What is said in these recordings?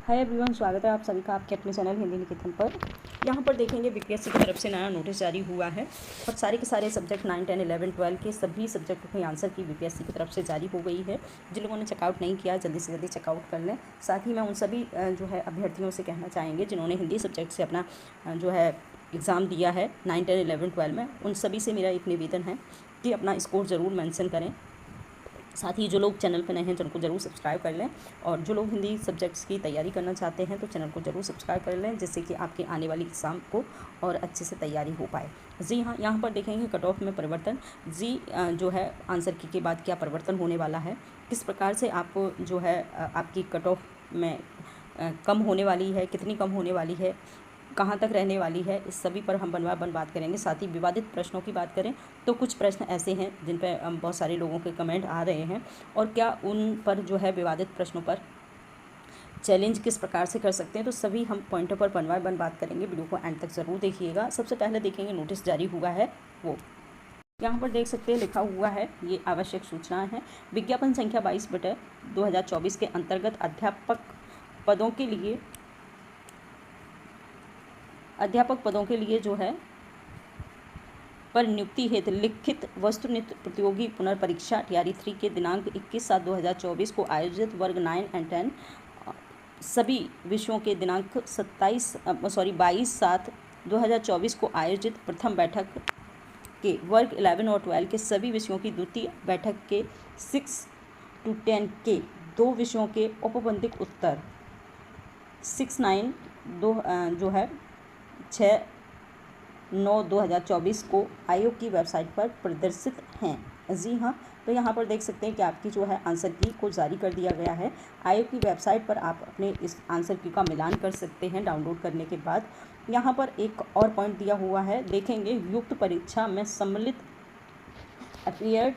Hi everyone, स्वागत है आप सभी का आपके अपने चैनल हिंदी निकेतन पर। यहाँ पर देखेंगे बीपीएससी की तरफ से नया नोटिस जारी हुआ है और सारे के सारे सब्जेक्ट 9, 10, 11, 12 के सभी सब्जेक्टों की आंसर की बीपीएससी की तरफ से जारी हो गई है। जिन लोगों ने चेकआउट नहीं किया जल्दी से जल्दी चेकआउट कर लें। साथ ही मैं उन सभी जो है अभ्यर्थियों से कहना चाहेंगे जिन्होंने हिंदी सब्जेक्ट से अपना जो है एग्ज़ाम दिया है 9, 10, 11, 12 में, उन सभी से मेरा एक निवेदन है कि अपना स्कोर ज़रूर मेंशन करें। साथ ही जो लोग चैनल पर नए हैं चैनल को ज़रूर सब्सक्राइब कर लें और जो लोग हिंदी सब्जेक्ट्स की तैयारी करना चाहते हैं तो चैनल को ज़रूर सब्सक्राइब कर लें, जिससे कि आपके आने वाली एग्ज़ाम को और अच्छे से तैयारी हो पाए। जी हाँ, यहाँ पर देखेंगे कट ऑफ में परिवर्तन। जी जो है आंसर की के बाद क्या परिवर्तन होने वाला है, किस प्रकार से आप जो है आपकी कट ऑफ में कम होने वाली है, कितनी कम होने वाली है, कहाँ तक रहने वाली है, इस सभी पर हम बन बात करेंगे। साथ ही विवादित प्रश्नों की बात करें तो कुछ प्रश्न ऐसे हैं जिन पर बहुत सारे लोगों के कमेंट आ रहे हैं और क्या उन पर जो है विवादित प्रश्नों पर चैलेंज किस प्रकार से कर सकते हैं, तो सभी हम पॉइंटों पर बन बात करेंगे। वीडियो को एंड तक ज़रूर देखिएगा। सबसे पहले देखेंगे नोटिस जारी हुआ है वो यहाँ पर देख सकते हैं, लिखा हुआ है ये आवश्यक सूचनाएं हैं। विज्ञापन संख्या 22/2024 के अंतर्गत अध्यापक पदों के लिए जो है पर नियुक्ति हेतु लिखित वस्तुनिष्ठ प्रतियोगी पुनर्परीक्षा टीआरई 3 के दिनांक 21/7/2024 को आयोजित वर्ग 9 और 10 सभी विषयों के दिनांक 22/7/2024 को आयोजित प्रथम बैठक के वर्ग 11 और 12 के सभी विषयों की द्वितीय बैठक के 6 to 10 के दो विषयों के औपबंधिक उत्तर 6/9 जो है 6/9/2024 को आयोग की वेबसाइट पर प्रदर्शित हैं। जी हाँ, तो यहाँ पर देख सकते हैं कि आपकी जो है आंसर की को जारी कर दिया गया है। आयोग की वेबसाइट पर आप अपने इस आंसर की का मिलान कर सकते हैं डाउनलोड करने के बाद। यहाँ पर एक और पॉइंट दिया हुआ है, देखेंगे युक्त परीक्षा में सम्मिलित अपीयर्ड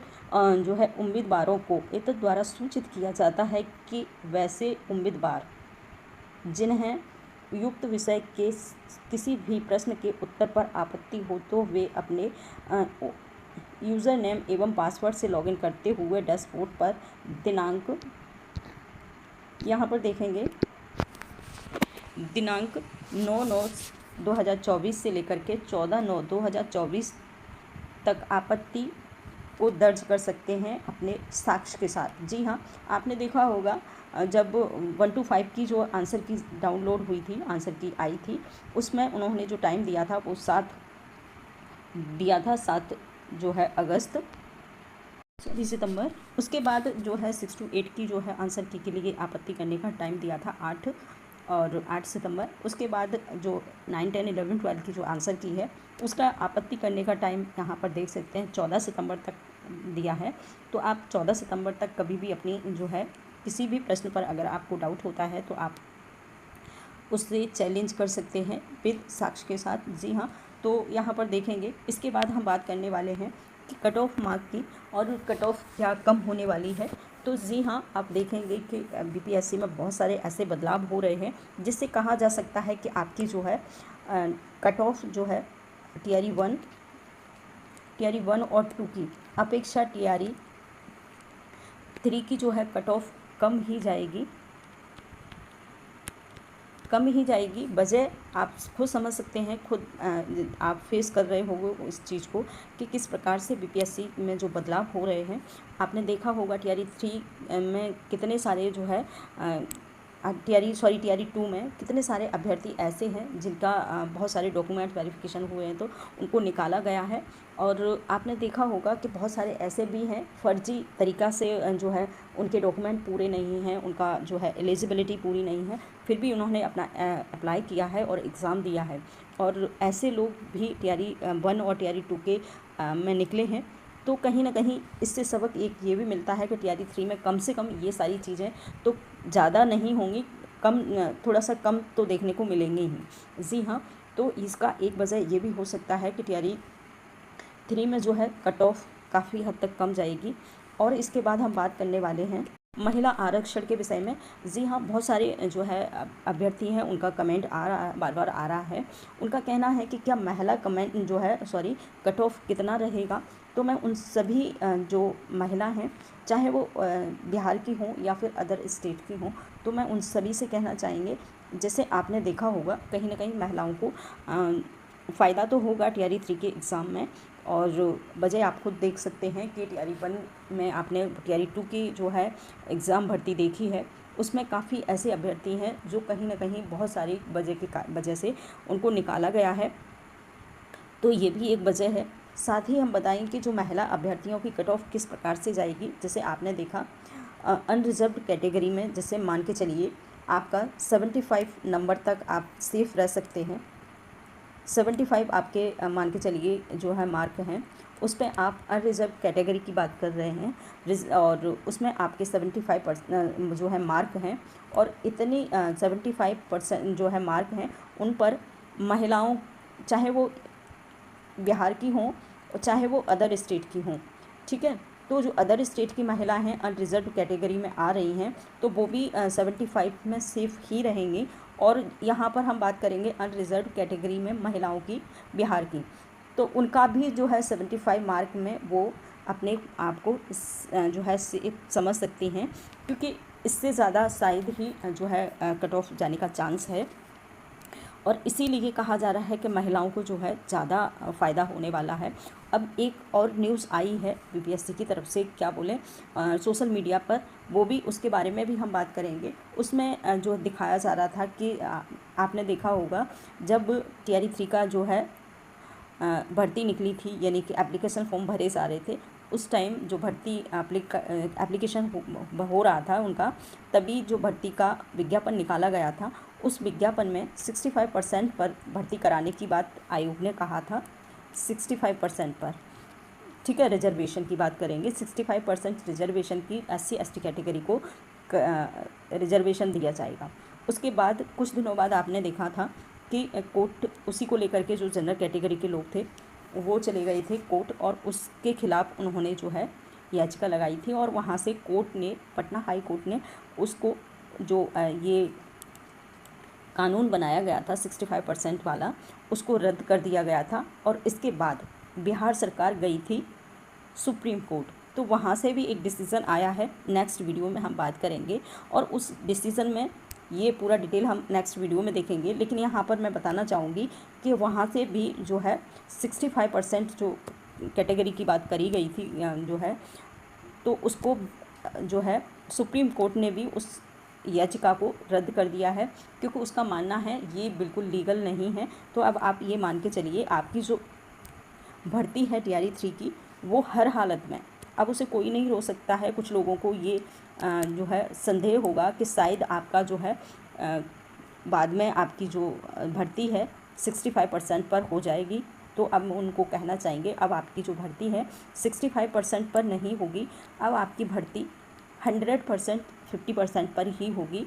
जो है उम्मीदवारों को एतद द्वारा सूचित किया जाता है कि वैसे उम्मीदवार जिन्हें युक्त विषय के किसी भी प्रश्न के उत्तर पर आपत्ति हो तो वे अपने यूज़र नेम एवं पासवर्ड से लॉगिन करते हुए डैशबोर्ड पर दिनांक यहाँ पर देखेंगे दिनांक 9/9/2024 से लेकर के 14/9/2024 तक आपत्ति को दर्ज कर सकते हैं अपने साक्ष्य के साथ। जी हाँ, आपने देखा होगा जब 1 to 5 की जो आंसर की डाउनलोड हुई थी, आंसर की आई थी, उसमें उन्होंने जो टाइम दिया था वो 7 दिया था, 7 जो है अगस्त सितंबर। उसके बाद जो है 6 to 8 की जो है आंसर की के लिए आपत्ति करने का टाइम दिया था 8 सितंबर। उसके बाद जो 9, 10, 11, 12 की जो आंसर की है उसका आपत्ति करने का टाइम यहाँ पर देख सकते हैं 14 सितंबर तक दिया है। तो आप 14 सितंबर तक कभी भी अपनी जो है किसी भी प्रश्न पर अगर आपको डाउट होता है तो आप उससे चैलेंज कर सकते हैं विद साक्ष्य के साथ। जी हाँ, तो यहाँ पर देखेंगे इसके बाद हम बात करने वाले हैं कि कट ऑफ मार्क की और कट ऑफ क्या कम होने वाली है। तो जी हाँ, आप देखेंगे कि बीपीएससी में बहुत सारे ऐसे बदलाव हो रहे हैं जिससे कहा जा सकता है कि आपकी जो है कट ऑफ जो है टीआरई 1 और 2 की अपेक्षा टीआरई 3 की जो है कट ऑफ कम ही जाएगी। वजह आप खुद समझ सकते हैं, खुद आप फेस कर रहे होंगे इस चीज़ को कि किस प्रकार से बीपीएससी में जो बदलाव हो रहे हैं। आपने देखा होगा टीआरई 3 में कितने सारे जो है टीआरई 2 में कितने सारे अभ्यर्थी ऐसे हैं जिनका बहुत सारे डॉक्यूमेंट वेरिफिकेशन हुए हैं तो उनको निकाला गया है। और आपने देखा होगा कि बहुत सारे ऐसे भी हैं फर्जी तरीक़ा से जो है उनके डॉक्यूमेंट पूरे नहीं हैं, उनका जो है एलिजिबिलिटी पूरी नहीं है, फिर भी उन्होंने अपना अप्लाई किया है और एग्ज़ाम दिया है। और ऐसे लोग भी टीआरई 1 और टीआरई 2 के में निकले हैं। तो कहीं ना कहीं इससे सबक एक ये भी मिलता है कि टीआरई 3 में कम से कम ये सारी चीज़ें तो ज़्यादा नहीं होंगी, कम थोड़ा सा कम तो देखने को मिलेंगे ही। जी हाँ, तो इसका एक वजह ये भी हो सकता है कि टीआरई 3 में जो है कट ऑफ काफ़ी हद तक कम जाएगी। और इसके बाद हम बात करने वाले हैं महिला आरक्षण के विषय में, जी हाँ, बहुत सारे जो है अभ्यर्थी हैं, उनका कमेंट आ रहा है, बार बार आ रहा है। उनका कहना है कि क्या महिला कमेंट जो है कट ऑफ कितना रहेगा। तो मैं उन सभी जो महिला हैं, चाहे वो बिहार की हों या फिर अदर स्टेट की हों, तो मैं उन सभी से कहना चाहेंगे, जैसे आपने देखा होगा कहीं ना कहीं महिलाओं को फ़ायदा तो होगा TRE 3 के एग्ज़ाम में। और वजह आप खुद देख सकते हैं कि TRE 1 में आपने TRE 2 की जो है एग्ज़ाम भर्ती देखी है, उसमें काफ़ी ऐसे अभ्यर्थी हैं जो कहीं ना कहीं बहुत सारी वजह से उनको निकाला गया है, तो ये भी एक वजह है। साथ ही हम बताएं कि जो महिला अभ्यर्थियों की कट ऑफ किस प्रकार से जाएगी। जैसे आपने देखा अनरिजर्व्ड कैटेगरी में, जैसे मान के चलिए आपका 75 नंबर तक आप सेफ रह सकते हैं। 75 आपके मान के चलिए जो है मार्क हैं, उस पर आप अनरिजर्व कैटेगरी की बात कर रहे हैं और उसमें आपके 75% जो है मार्क हैं, और इतनी 75% जो है मार्क हैं, उन पर महिलाओं, चाहे वो बिहार की हों चाहे वो अदर स्टेट की हों, ठीक है। तो जो अदर स्टेट की महिला हैं अनरिजर्व कैटेगरी में आ रही हैं, तो वो भी 75 में सेफ ही रहेंगी। और यहाँ पर हम बात करेंगे अनरिजर्व कैटेगरी में महिलाओं की, बिहार की, तो उनका भी जो है 75 मार्क में वो अपने आप को जो है समझ सकती हैं, क्योंकि इससे ज़्यादा शायद ही जो है कट ऑफ जाने का चांस है। और इसीलिए कहा जा रहा है कि महिलाओं को जो है ज़्यादा फ़ायदा होने वाला है। अब एक और न्यूज़ आई है BPSC की तरफ से, क्या बोलें, सोशल मीडिया पर, वो भी उसके बारे में भी हम बात करेंगे। उसमें जो दिखाया जा रहा था कि आपने देखा होगा जब TRE 3 का जो है भर्ती निकली थी, यानी कि एप्लीकेशन फॉर्म भरे जा रहे थे, उस टाइम जो भर्ती एप्लीकेशन हो रहा था उनका, तभी जो भर्ती का विज्ञापन निकाला गया था, उस विज्ञापन में 65% पर भर्ती कराने की बात आयोग ने कहा था। 65% पर, ठीक है, रिजर्वेशन की बात करेंगे, 65% रिजर्वेशन की SC ST कैटेगरी को रिजर्वेशन दिया जाएगा। उसके बाद कुछ दिनों बाद आपने देखा था कि कोर्ट उसी को लेकर के जो जनरल कैटेगरी के लोग थे वो चले गए थे कोर्ट, और उसके खिलाफ उन्होंने जो है याचिका लगाई थी, और वहाँ से कोर्ट ने, पटना हाई कोर्ट ने उसको जो ये कानून बनाया गया था 65% वाला, उसको रद्द कर दिया गया था। और इसके बाद बिहार सरकार गई थी सुप्रीम कोर्ट, तो वहाँ से भी एक डिसीज़न आया है, नेक्स्ट वीडियो में हम बात करेंगे, और उस डिसीज़न में ये पूरा डिटेल हम नेक्स्ट वीडियो में देखेंगे। लेकिन यहाँ पर मैं बताना चाहूँगी कि वहाँ से भी जो है 65% जो कैटेगरी की बात करी गई थी जो है, तो उसको जो है सुप्रीम कोर्ट ने भी उस याचिका को रद्द कर दिया है, क्योंकि उसका मानना है ये बिल्कुल लीगल नहीं है। तो अब आप ये मान के चलिए आपकी जो भर्ती है TRE 3 की, वो हर हालत में, अब उसे कोई नहीं रोक सकता है। कुछ लोगों को ये जो है संदेह होगा कि शायद आपका जो है बाद में आपकी जो भर्ती है 65% पर हो जाएगी, तो अब उनको कहना चाहेंगे अब आपकी जो भर्ती है 65% पर नहीं होगी, अब आपकी भर्ती 100% 50% पर ही होगी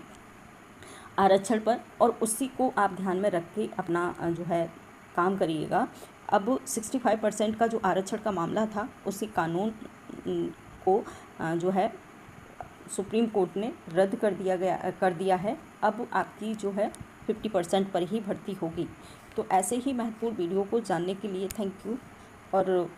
आरक्षण पर, और उसी को आप ध्यान में रख के अपना जो है काम करिएगा। अब 65% का जो आरक्षण का मामला था, उसी कानून को जो है सुप्रीम कोर्ट ने रद्द कर दिया है। अब आपकी जो है 50% पर ही भर्ती होगी। तो ऐसे ही महत्वपूर्ण वीडियो को जानने के लिए थैंक यू। और